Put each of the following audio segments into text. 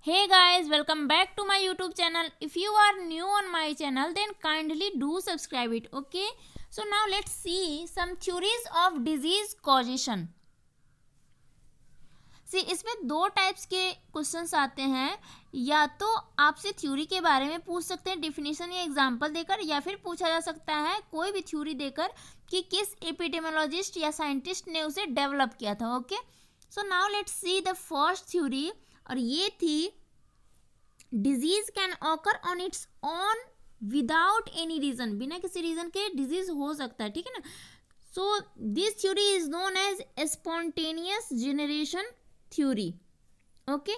Hey guys, welcome back to my YouTube channel. If you are new on my channel, then kindly do subscribe it, okay? So now let's see some theories of disease causation. सी इसमें दो types के questions आते हैं. या तो आपसे theory के बारे में पूछ सकते हैं डिफिनेशन या एग्जांपल देकर, या फिर पूछा जा सकता है कोई भी थ्योरी देकर कि किस एपिडेमियोलॉजिस्ट या साइंटिस्ट ने उसे डेवलप किया था. Okay, so now let's see the first theory, और ये थी disease can occur on its on without any reason. बिना किसी रीजन के डिजीज हो सकता है, ठीक है ना. So this theory is known as spontaneous generation theory. Okay,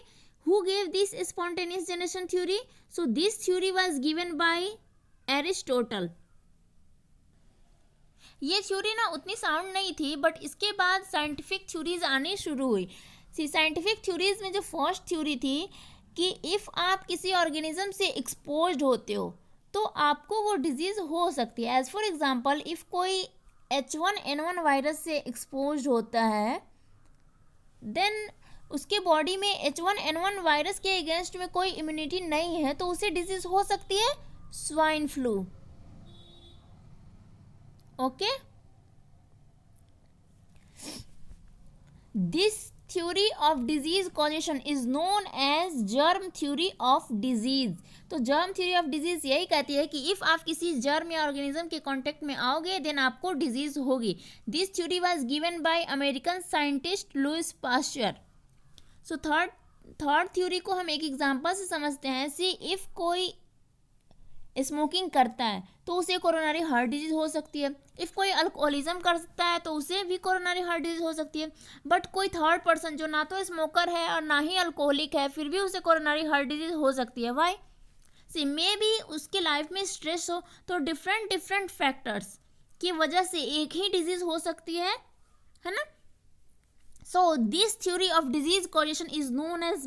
who gave this spontaneous generation theory? So this theory was given by Aristotle. ये थ्योरी ना उतनी साउंड नहीं थी, बट इसके बाद साइंटिफिक थ्योरीज आनी शुरू हुई. सी साइंटिफिक थ्योरीज में जो फर्स्ट थ्योरी थी कि इफ़ आप किसी ऑर्गेनिज्म से एक्सपोज्ड होते हो तो आपको वो डिजीज़ हो सकती है. एज फॉर एग्जांपल, इफ़ कोई H1N1 वायरस से एक्सपोज्ड होता है, देन उसके बॉडी में H1N1 वायरस के अगेंस्ट में कोई इम्यूनिटी नहीं है, तो उसे डिजीज हो सकती है swine flu. Okay, this theory of disease causation is known as germ theory of disease. तो जर्म थ्योरी ऑफ डिजीज यही कहती है कि इफ आप किसी जर्म या ऑर्गेनिज्म के कांटेक्ट में आओगे देन आपको डिजीज होगी. This theory was given by American scientist Louis Pasteur. So third theory को हम एक एग्जांपल से समझते हैं. सी इफ़ कोई स्मोकिंग करता है तो उसे कोरोनरी हार्ट डिजीज हो सकती है. इफ़ कोई अल्कोहलिज्म करता है तो उसे भी कोरोनरी हार्ट डिजीज हो सकती है. बट कोई थर्ड पर्सन जो ना तो स्मोकर है और ना ही अल्कोहलिक है, फिर भी उसे कोरोनरी हार्ट डिजीज हो सकती है. वाई? सी मे बी उसके लाइफ में स्ट्रेस हो, तो डिफरेंट फैक्टर्स की वजह से एक ही डिजीज हो सकती है ना. So this theory of disease causation is known as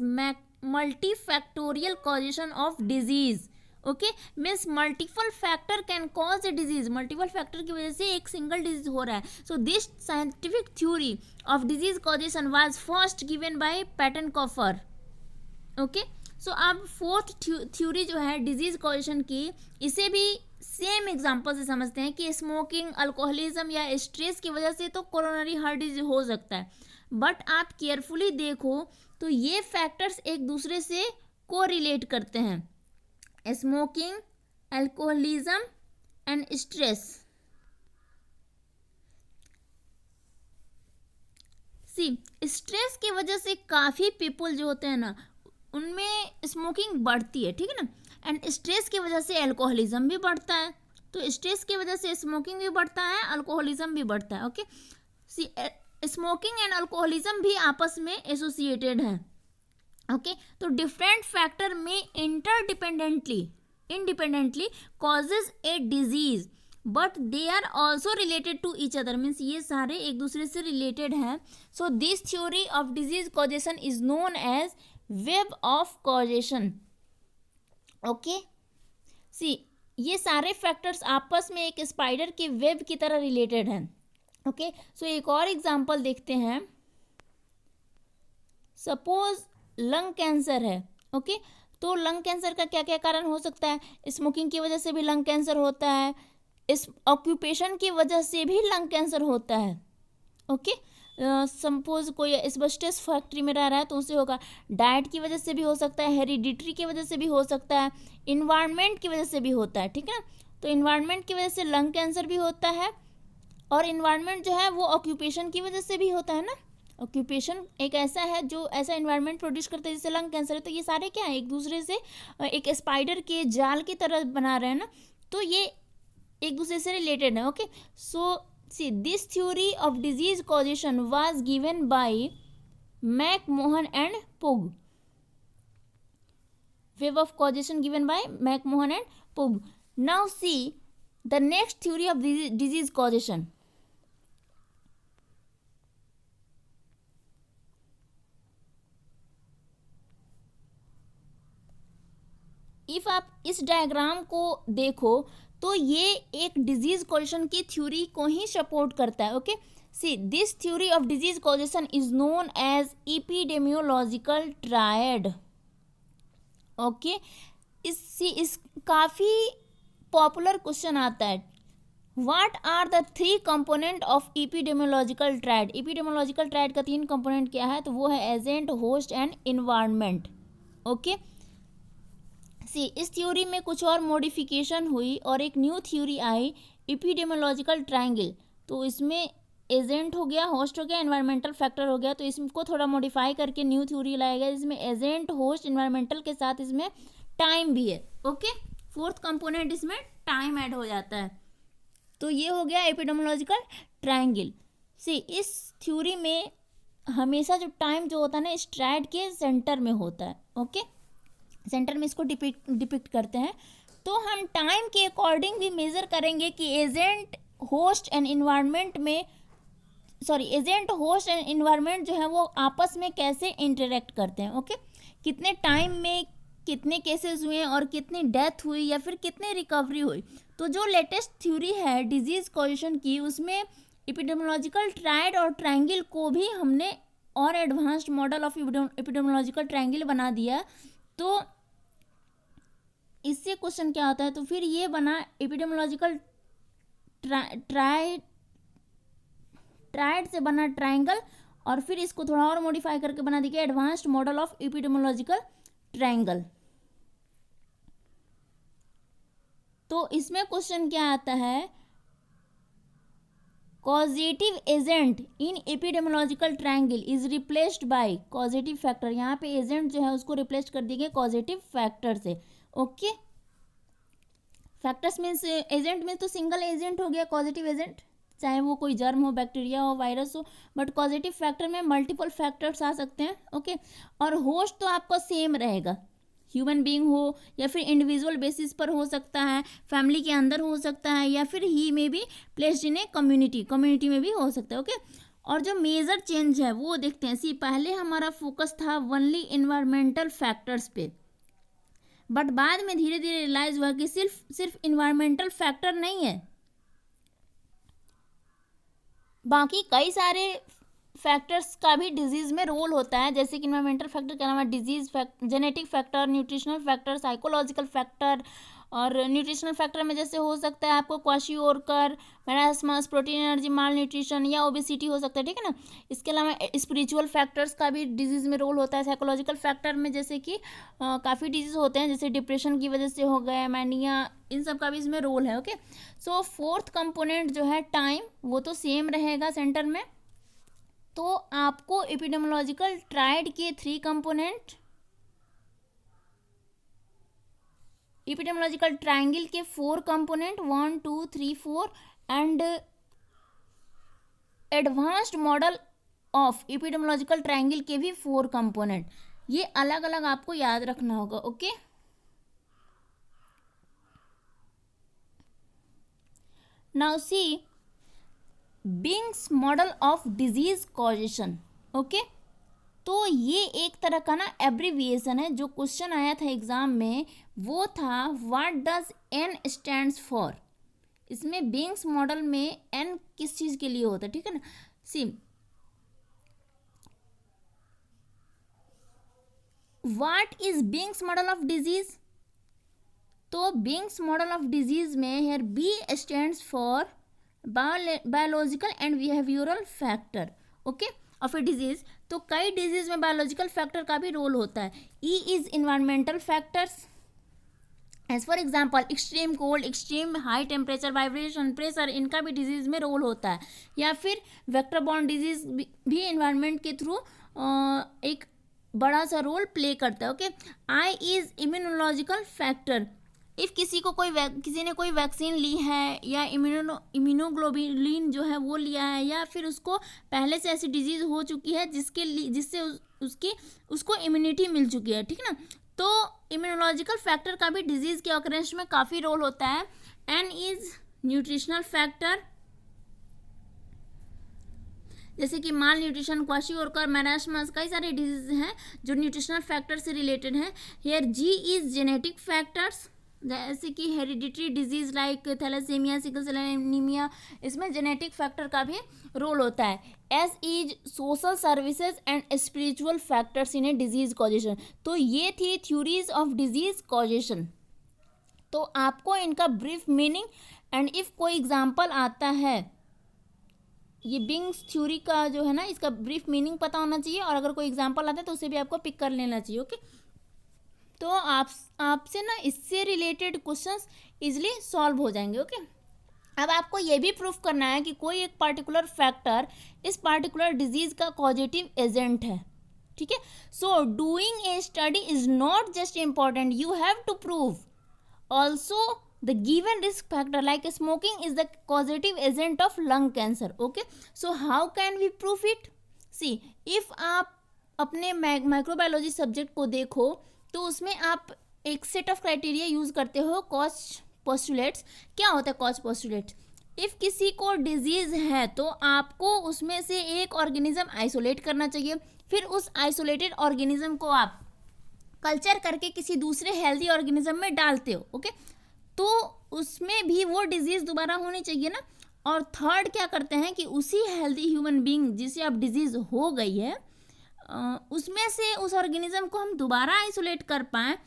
multifactorial causation of disease. Okay, means multiple factor can cause a disease. Multiple factor की वजह से एक सिंगल डिजीज हो रहा है. So this scientific theory of disease causation was first given by Pettenkofer. Okay, so अब fourth theory जो है डिजीज कॉजेशन की, इसे भी सेम एग्जांपल से समझते हैं कि स्मोकिंग, अल्कोहलिज्म या स्ट्रेस की वजह से तो कोरोनरी हार्ट डिजीज हो सकता है. बट आप केयरफुली देखो तो ये फैक्टर्स एक दूसरे से कोरिलेट करते हैं. Smoking, alcoholism and stress. See stress की वजह से काफ़ी पीपल जो होते हैं ना, उनमें स्मोकिंग बढ़ती है, ठीक है ना. एंड स्ट्रेस की वजह से अल्कोहलिज्म भी बढ़ता है. तो स्ट्रेस की वजह से स्मोकिंग भी बढ़ता है, अल्कोहलिज्म भी बढ़ता है. Okay, see smoking and alcoholism भी आपस में एसोसिएटेड हैं. ओके, तो डिफरेंट फैक्टर में independently causes a disease, but they are also related to each other. Means ये सारे एक दूसरे से रिलेटेड हैं. So this theory of disease causation is known as web of causation. Okay, see ये सारे फैक्टर्स आपस में एक स्पाइडर के वेब की तरह रिलेटेड हैं. ओके, सो एक और एग्जांपल देखते हैं. सपोज लंग कैंसर है. ओके, तो लंग कैंसर का क्या क्या कारण हो सकता है? स्मोकिंग की वजह से भी लंग कैंसर होता है. इस ऑक्यूपेशन की वजह से भी लंग कैंसर होता है. ओके, सपोज कोई एस्बेस्टस फैक्ट्री में रह रहा है तो उसे होगा. डाइट की वजह से भी हो सकता है, हेरिडिटरी की वजह से भी हो सकता है, इन्वायरमेंट की वजह से भी होता है, ठीक है ना. तो इन्वायरमेंट की वजह से लंग कैंसर भी होता है, और इन्वायरमेंट जो है वो ऑक्यूपेशन की वजह से भी होता है ना. ऑक्यूपेशन एक ऐसा है जो ऐसा इन्वायरमेंट प्रोड्यूस करता है जिससे लंग कैंसर है. तो ये सारे क्या है, एक दूसरे से एक स्पाइडर के जाल की तरह बना रहे हैं ना, तो ये एक दूसरे से रिलेटेड है. Okay, so see this theory of disease causation was given by MacMahon and Pugh. Web of causation given by MacMahon and Pugh. Now see the next theory of disease causation. If आप इस diagram को देखो तो ये एक disease causation की theory को ही support करता है. Okay, see this theory of disease causation is known as epidemiological triad. Okay, इस काफ़ी पॉपुलर क्वेश्चन आता है, what are the 3 component of epidemiological triad. Epidemiological triad का 3 कंपोनेंट क्या है, तो वो है agent, host and environment. Okay, see इस थ्योरी में कुछ और मॉडिफिकेशन हुई और एक न्यू थ्योरी आई, एपिडेमियोलॉजिकल ट्रायंगल। तो इसमें एजेंट हो गया, होस्ट हो गया, एनवायरमेंटल फैक्टर हो गया, तो इसको थोड़ा मॉडिफाई करके न्यू थ्योरी लाया गया जिसमें एजेंट, होस्ट, एनवायरमेंटल के साथ इसमें टाइम भी है। ओके, 4th कंपोनेंट इसमें टाइम ऐड हो जाता है। तो ये हो गया एपिडेमियोलॉजिकल ट्रायंगल। सी इस थ्योरी में हमेशा जो टाइम जो होता है ना, स्ट्रैड के सेंटर में होता है। ओके, सेंटर में इसको डिपिक्ट करते हैं। तो हम टाइम के अकॉर्डिंग भी मेजर करेंगे कि एजेंट, होस्ट एंड इन्वायरमेंट में, sorry, agent, host and environment जो है वो आपस में कैसे इंटरेक्ट करते हैं। ओके, कितने टाइम में कितने केसेस हुए और कितनी डेथ हुई या फिर कितनी रिकवरी हुई। तो जो लेटेस्ट थ्योरी है डिजीज कॉजेशन की, उसमें एपिडेमियोलॉजिकल ट्रायड और ट्रायंगल को भी हमने और advanced model of epidemiological triangle बना दिया। तो इससे क्वेश्चन क्या होता है, तो फिर ये बना एपिडेमियोलॉजिकल ट्रायड से बना ट्रायंगल, और फिर इसको थोड़ा और मॉडिफाई करके बना दिया advanced model of epidemiological triangle. तो इसमें क्वेश्चन क्या आता है, causative agent in epidemiological triangle is replaced by causative factor. यहाँ पे एजेंट जो है उसको रिप्लेस कर दिए गए कॉजेटिव फैक्टर से। ओके, फैक्टर्स मीन्स एजेंट में तो सिंगल एजेंट हो गया कॉजेटिव एजेंट, चाहे वो कोई जर्म हो, बैक्टीरिया हो, वायरस हो, बट कॉजेटिव फैक्टर में मल्टीपल फैक्टर्स आ सकते हैं। ओके, और होस्ट तो आपका सेम रहेगा, ह्यूमन बीइंग हो या फिर इंडिविजुअल बेसिस पर हो सकता है, फैमिली के अंदर हो सकता है, या फिर ही में भी प्लेस्ड इन ए कम्युनिटी में भी हो सकता है। ओके, और जो मेजर चेंज है वो देखते हैं। सी पहले हमारा फोकस था ओनली इन्वायरमेंटल फैक्टर्स पे, बट बाद में धीरे धीरे रियलाइज हुआ कि सिर्फ इन्वायरमेंटल फैक्टर नहीं है, बाकी कई सारे फैक्टर्स का भी डिजीज में रोल होता है। जैसे कि इन्वायरमेंटल फैक्टर के अलावा disease genetic factor, nutritional factor, psychological factor, और न्यूट्रिशनल फैक्टर में जैसे हो सकता है आपको क्वाशियोरकर, मैरास्मस, प्रोटीन एनर्जी, माल न्यूट्रिशन या ओबेसिटी हो सकता है, ठीक है ना। इसके अलावा स्पिरिचुअल फैक्टर्स का भी डिजीज में रोल होता है। साइकोलॉजिकल फैक्टर में जैसे कि काफ़ी डिजीज होते हैं, जैसे डिप्रेशन की वजह से हो गए, मैनिया, इन सब का भी इसमें रोल है। ओके, सो 4th कंपोनेंट जो है टाइम, वो तो सेम रहेगा सेंटर में। तो आपको एपिडेमियोलॉजिकल ट्रायड के 3 कंपोनेंट, एपिडेमियोलॉजिकल ट्रायंगल के 4 component 1 2 3 4 and advanced model of epidemiological triangle के भी 4 कंपोनेंट, ये अलग अलग आपको याद रखना होगा। Okay, now see बिंग्स model of disease causation. Okay, तो ये एक तरह का ना एब्रीविएशन है। जो क्वेश्चन आया था एग्जाम में वो था what does N stands for. इसमें बिंग्स मॉडल में एन किस चीज के लिए होता है, ठीक है ना। See what is BEINGS model of disease, तो बिंग्स मॉडल ऑफ डिजीज में here B stands for biological and behavioural factor. Okay, of a disease. तो कई डिजीज में बायोलॉजिकल फैक्टर का भी रोल होता है। E is environmental factors, as for example extreme cold, extreme high temperature, vibration, pressure, इनका भी डिजीज में रोल होता है। या फिर वेक्टर बॉर्न डिजीज भी इन्वायरमेंट के थ्रू एक बड़ा सा रोल प्ले करता है। Okay, I is immunological factor, if किसी ने कोई वैक्सीन ली है या इम्यूनोग्लोबुलिन जो है वो लिया है, या फिर उसको पहले से ऐसी डिजीज़ हो चुकी है जिससे उसको इम्यूनिटी मिल चुकी है, ठीक है ना। तो इम्यूनोलॉजिकल फैक्टर का भी डिजीज़ के ऑकरेंस में काफ़ी रोल होता है। एन इज न्यूट्रिशनल फैक्टर, जैसे कि माल न्यूट्रिशन, क्वाशियोरकर, मैरास्मस, कई सारे डिजीज हैं जो न्यूट्रिशनल फैक्टर से रिलेटेड हैं। Here G is genetic factors, जैसे कि hereditary disease like thalassemia, sickle cell anaemia, इसमें जेनेटिक फैक्टर का भी रोल होता है. S is social services and spiritual factors in a disease causation. तो ये थी थ्योरीज ऑफ डिजीज कॉजेशन. तो आपको इनका ब्रीफ मीनिंग एंड इफ कोई एग्जाम्पल आता है, ये बिंग्स थ्योरी का जो है ना, इसका ब्रीफ मीनिंग पता होना चाहिए, और अगर कोई एग्जाम्पल आता है तो उसे भी आपको पिक कर लेना चाहिए. ओके, तो आपसे ना इससे रिलेटेड क्वेश्चंस इजीली सॉल्व हो जाएंगे. ओके, अब आपको ये भी प्रूफ करना है कि कोई एक पार्टिकुलर फैक्टर इस पार्टिकुलर डिजीज का पॉजिटिव एजेंट है. ठीक है, so doing a study is not just important, you have to prove also the given risk factor like smoking is the causative agent of lung cancer. Okay, so how can we prove it? See, if आप अपने microbiology subject को देखो तो उसमें आप एक set of criteria use करते हो, कॉज पोस्टुलेट्स. क्या होता है कॉज पोस्टुलेट्स? इफ किसी को डिजीज है तो आपको उसमें से एक ऑर्गेनिज्म आइसोलेट करना चाहिए, फिर उस आइसोलेटेड ऑर्गेनिज्म को आप कल्चर करके किसी दूसरे हेल्दी ऑर्गेनिज्म में डालते हो. ओके, तो उसमें भी वो डिजीज़ दोबारा होनी चाहिए ना. और थर्ड क्या करते हैं कि उसी हेल्दी ह्यूमन बीइंग जिसे अब डिजीज़ हो गई है उसमें से उस ऑर्गेनिज्म को हम दोबारा आइसोलेट कर पाएँ,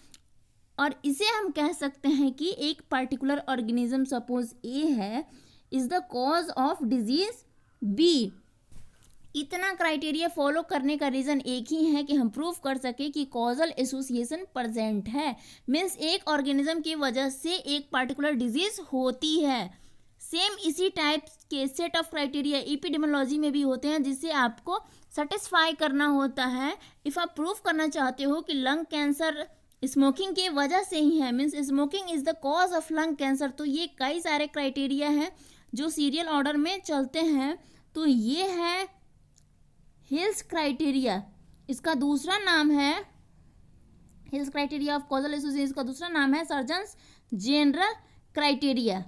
और इसे हम कह सकते हैं कि एक पर्टिकुलर ऑर्गेनिज्म सपोज ए है is the cause of disease B. इतना क्राइटेरिया फॉलो करने का रीज़न एक ही है कि हम प्रूव कर सके कि कॉजल एसोसिएशन प्रेजेंट है. मीन्स एक ऑर्गेनिज्म की वजह से एक पार्टिकुलर डिजीज होती है. सेम इसी टाइप के सेट ऑफ क्राइटेरिया एपिडेमियोलॉजी में भी होते हैं जिसे आपको सेटिस्फाई करना होता है. इफ़ आप प्रूव करना चाहते हो कि लंग कैंसर स्मोकिंग की वजह से ही है, means smoking is the cause of lung cancer, तो ये कई सारे क्राइटेरिया हैं जो सीरियल ऑर्डर में चलते हैं. तो ये है हिल्स क्राइटेरिया. इसका दूसरा नाम है hills criteria of causal association, इसका दूसरा नाम है surgeons general criteria.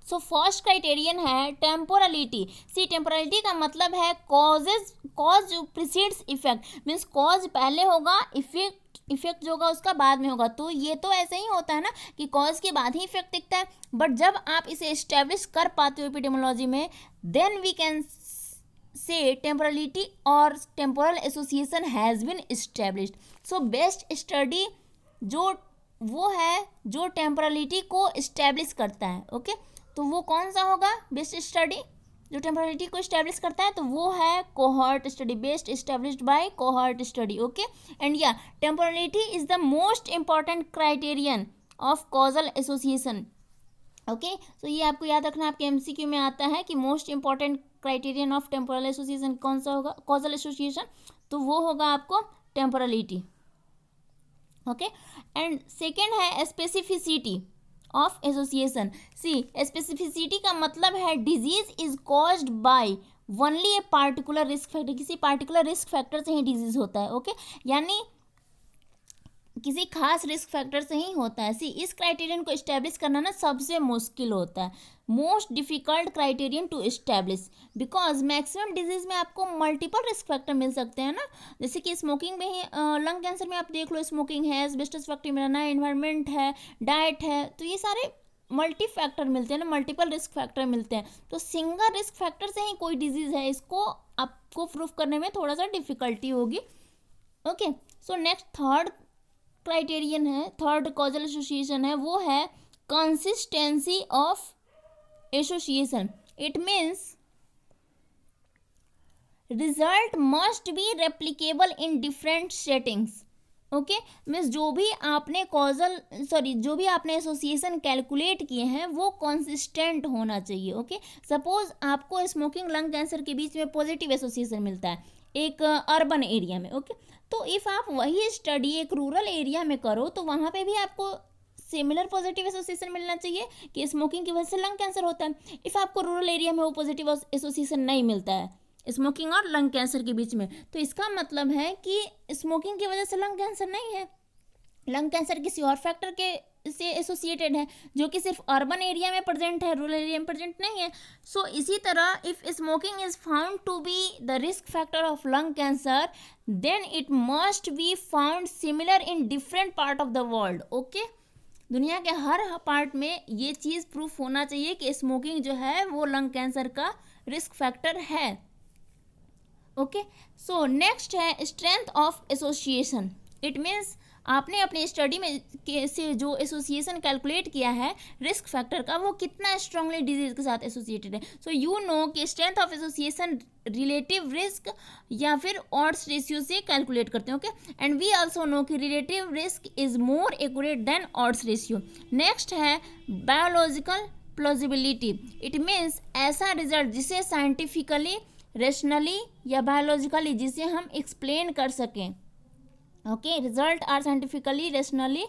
So first criterion है टेम्पोरलिटी. सी, टेम्पोरलिटी का मतलब है cause precedes effect, means cause पहले होगा, इफेक्ट जो होगा उसका बाद में होगा. तो ये तो ऐसे ही होता है ना कि कॉज के बाद ही इफेक्ट दिखता है, बट जब आप इसे एस्टेब्लिश कर पाते हो एपिडेमियोलॉजी में, then we can say temporality or temporal association has been established. So best study जो वो है जो टेम्पोरलिटी को इस्टेब्लिश करता है. ओके, तो वो कौन सा होगा बेस्ट स्टडी जो टेम्पोरलिटी को इस्टेब्लिश करता है? तो वो है cohort study, best established by cohort study. Okay, and या temporality is the most important criterion of causal association. Okay, तो ये आपको याद रखना, आपके एमसीक्यू में आता है कि most important criterion of temporal association कौन सा होगा, कॉजल एसोसिएशन, तो वो होगा आपको टेम्पोरलिटी. ओके, एंड सेकेंड है specificity of association. See, specificity का मतलब है disease is caused by only a particular risk factor, किसी पार्टिकुलर रिस्क फैक्टर से ही डिजीज होता है. ओके, यानी किसी खास रिस्क फैक्टर से ही होता है. सी, इस क्राइटेरियन को इस्टेब्लिश करना ना सबसे मुश्किल होता है, most difficult criterion to establish, because maximum disease में आपको मल्टीपल रिस्क फैक्टर मिल सकते हैं ना. जैसे कि स्मोकिंग में ही लंग कैंसर में आप देख लो, स्मोकिंग है, एस्बेस्टस फैक्टर मिलना है, एनवायरनमेंट है, डाइट है, तो ये सारे मल्टी फैक्टर मिलते हैं ना, मल्टीपल रिस्क फैक्टर मिलते हैं. तो सिंगल रिस्क फैक्टर से ही कोई डिजीज है, इसको आपको प्रूफ करने में थोड़ा सा डिफिकल्टी होगी. Okay, so next third criterion है, थर्ड कॉजल एसोसिएशन है, वो है consistency of association. It means result must be replicable in different settings. Okay, means जो भी आपने एसोसिएशन कैलकुलेट किए हैं वो कंसिस्टेंट होना चाहिए. ओके, सपोज आपको स्मोकिंग लंग कैंसर के बीच में पॉजिटिव एसोसिएशन मिलता है एक अर्बन एरिया में. ओके, तो इफ़ आप वही स्टडी एक रूरल एरिया में करो तो वहाँ पे भी आपको सिमिलर पॉजिटिव एसोसिएशन मिलना चाहिए कि स्मोकिंग की वजह से लंग कैंसर होता है. इफ़ आपको रूरल एरिया में वो पॉजिटिव एसोसिएशन नहीं मिलता है स्मोकिंग और लंग कैंसर के बीच में, तो इसका मतलब है कि स्मोकिंग की वजह से लंग कैंसर नहीं है, लंग कैंसर किसी और फैक्टर के से एसोसिएटेड है जो कि सिर्फ अर्बन एरिया में प्रेजेंट है, रूरल एरिया में प्रेजेंट नहीं है. सो इसी तरह if smoking is found to be the risk factor of lung cancer then it must be found similar in different part of the world. Okay, दुनिया के हर part में ये चीज़ प्रूफ होना चाहिए कि स्मोकिंग जो है वो लंग कैंसर का रिस्क फैक्टर है। ओके, सो नेक्स्ट है strength of association. It means आपने अपनी स्टडी में से जो एसोसिएशन कैलकुलेट किया है रिस्क फैक्टर का, वो कितना स्ट्रांगली डिजीज के साथ एसोसिएटेड है। सो यू नो कि strength of association relative risk या फिर ऑड्स रेशियो से कैलकुलेट करते हैं। Okay, and we also know कि relative risk is more accurate than odds ratio. Next है बायोलॉजिकल प्लॉजिबिलिटी। इट मीन्स ऐसा रिजल्ट जिसे साइंटिफिकली, रेशनली या बायोलॉजिकली जिसे हम एक्सप्लेन कर सकें। Okay, result are scientifically, rationally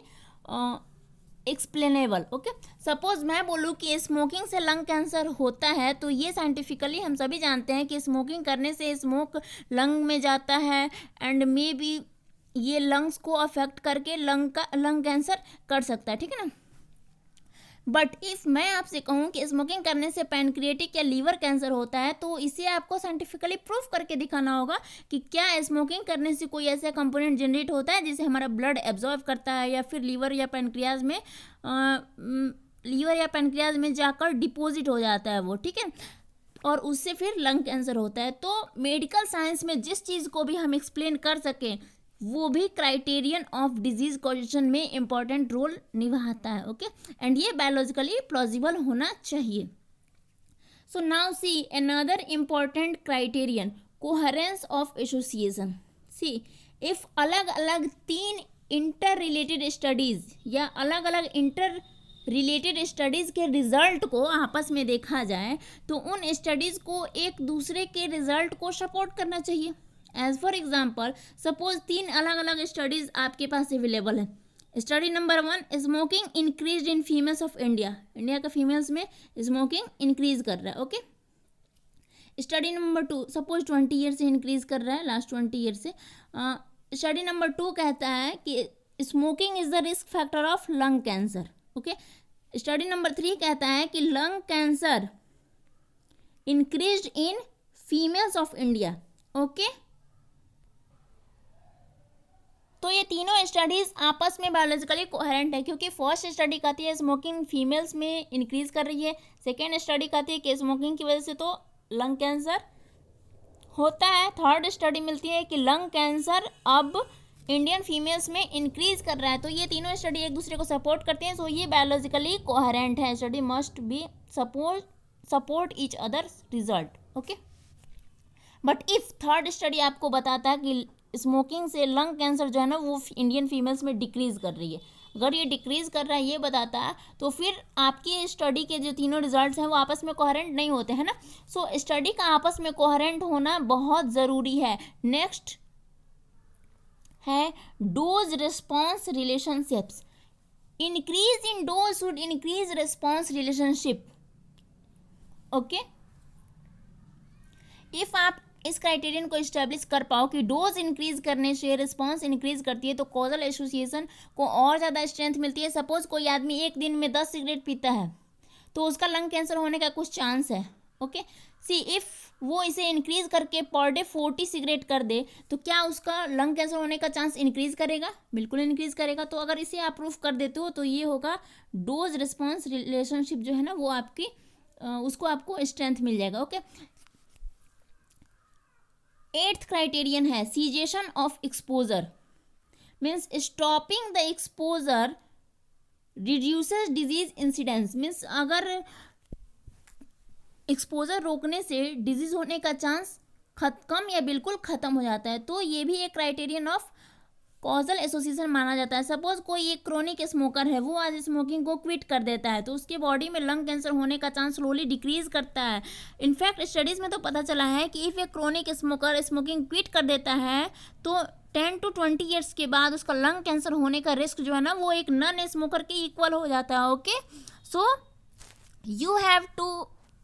explainable. Okay, suppose मैं बोलूँ कि स्मोकिंग से लंग कैंसर होता है, तो ये साइंटिफिकली हम सभी जानते हैं कि स्मोकिंग करने से स्मोक लंग में जाता है एंड मे बी ये लंग्स को अफेक्ट करके लंग कैंसर कर सकता है। ठीक है ना। बट इफ़ मैं आपसे कहूँ कि स्मोकिंग करने से पैनक्रिएटिक या लीवर कैंसर होता है, तो इसे आपको साइंटिफिकली प्रूफ करके दिखाना होगा कि क्या स्मोकिंग करने से कोई ऐसा कंपोनेंट जनरेट होता है जिसे हमारा ब्लड एब्जॉर्व करता है या फिर लीवर या पैनक्रियाज में जाकर डिपॉजिट हो जाता है वो। ठीक है, और उससे फिर लंग कैंसर होता है। तो मेडिकल साइंस में जिस चीज़ को भी हम एक्सप्लेन कर सकें वो भी क्राइटेरियन ऑफ डिजीज कॉजेशन में इंपॉर्टेंट रोल निभाता है। ओके, एंड ये बायोलॉजिकली प्लॉजिबल होना चाहिए। So now see another important criterion, coherence of association. See if अलग अलग 3 इंटर रिलेटेड स्टडीज या अलग अलग इंटर रिलेटेड स्टडीज़ के रिजल्ट को आपस में देखा जाए तो उन स्टडीज़ को एक दूसरे के रिजल्ट को सपोर्ट करना चाहिए। एज फॉर एग्जाम्पल, सपोज 3 अलग अलग स्टडीज़ आपके पास अवेलेबल है। Study number 1, smoking increase in females of India. India के फीमेल्स में स्मोकिंग इंक्रीज कर रहा है। Okay, study number 2, suppose 20 year से इंक्रीज कर रहा है, लास्ट 20 ईयर से। स्टडी नंबर 2 कहता है कि smoking is the risk factor of lung cancer. Okay, study number 3 कहता है कि lung cancer increase in females of India. Okay, तो ये तीनों स्टडीज़ आपस में बायोलॉजिकली कोहेरेंट है, क्योंकि फर्स्ट स्टडी कहती है स्मोकिंग फीमेल्स में इंक्रीज कर रही है, सेकेंड स्टडी कहती है कि स्मोकिंग की वजह से तो लंग कैंसर होता है, थर्ड स्टडी मिलती है कि लंग कैंसर अब इंडियन फीमेल्स में इंक्रीज कर रहा है। तो ये तीनों स्टडी एक दूसरे को सपोर्ट करती हैं, सो ये बायोलॉजिकली कोहेरेंट है। Study must be support each other result. Okay, but if third study आपको बताता है कि स्मोकिंग से लंग कैंसर जो है ना वो इंडियन फीमेल्स में डिक्रीज कर रही है, अगर ये डिक्रीज कर रहा है ये बताता है, तो फिर आपकी स्टडी के जो तीनों रिजल्ट्स हैं वो आपस में कोहेरेंट नहीं होते हैं ना। सो स्टडी का आपस में कोहेरेंट होना बहुत ज़रूरी है। नेक्स्ट है dose response relationships. Increase in dose should increase response relationship. Okay, if आप इस क्राइटेरियन को इस्टेब्लिश कर पाओ कि डोज इंक्रीज करने से रिस्पांस इंक्रीज करती है तो कॉजल एसोसिएशन को और ज़्यादा स्ट्रेंथ मिलती है। सपोज कोई आदमी एक दिन में 10 सिगरेट पीता है तो उसका लंग कैंसर होने का कुछ चांस है। ओके, सी इफ़ वो इसे इंक्रीज करके पर डे 40 सिगरेट कर दे तो क्या उसका लंग कैंसर होने का चांस इंक्रीज करेगा? बिल्कुल इंक्रीज करेगा। तो अगर इसे आप प्रूफ कर देते हो तो ये होगा डोज रिस्पॉन्स रिलेशनशिप जो है ना वो आपकी उसको आपको स्ट्रेंथ मिल जाएगा। ओके, 8th क्राइटेरियन है cessation of exposure. Means stopping the exposure reduces disease incidence. Means अगर एक्सपोजर रोकने से डिजीज होने का चांस कम या बिल्कुल ख़त्म हो जाता है, तो ये भी एक क्राइटेरियन ऑफ कॉजल एसोसिएशन माना जाता है। सपोज कोई एक क्रोनिक स्मोकर है, वो आज स्मोकिंग को क्विट कर देता है तो उसके बॉडी में लंग कैंसर होने का चांस स्लोली डिक्रीज करता है। इनफैक्ट स्टडीज़ में तो पता चला है कि if A chronic smoker smoking quit कर देता है तो 10 to 20 ईयर्स के बाद उसका लंग कैंसर होने का रिस्क जो है ना वो एक नॉन स्मोकर के इक्वल हो जाता है। Okay, so you have to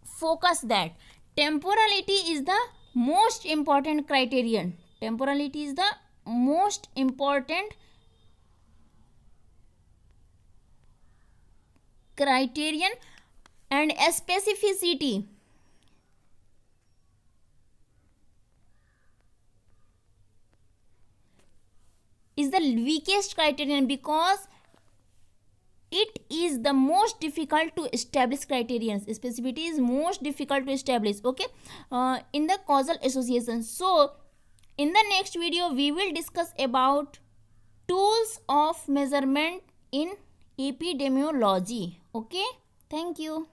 focus that temporality is the most important criterion. Temporality is the most important criterion and specificity is the weakest criterion because it is the most difficult to establish criterion. Specificity is most difficult to establish, okay, in the causal association. So in the next video we will discuss about tools of measurement in epidemiology. Okay, thank you.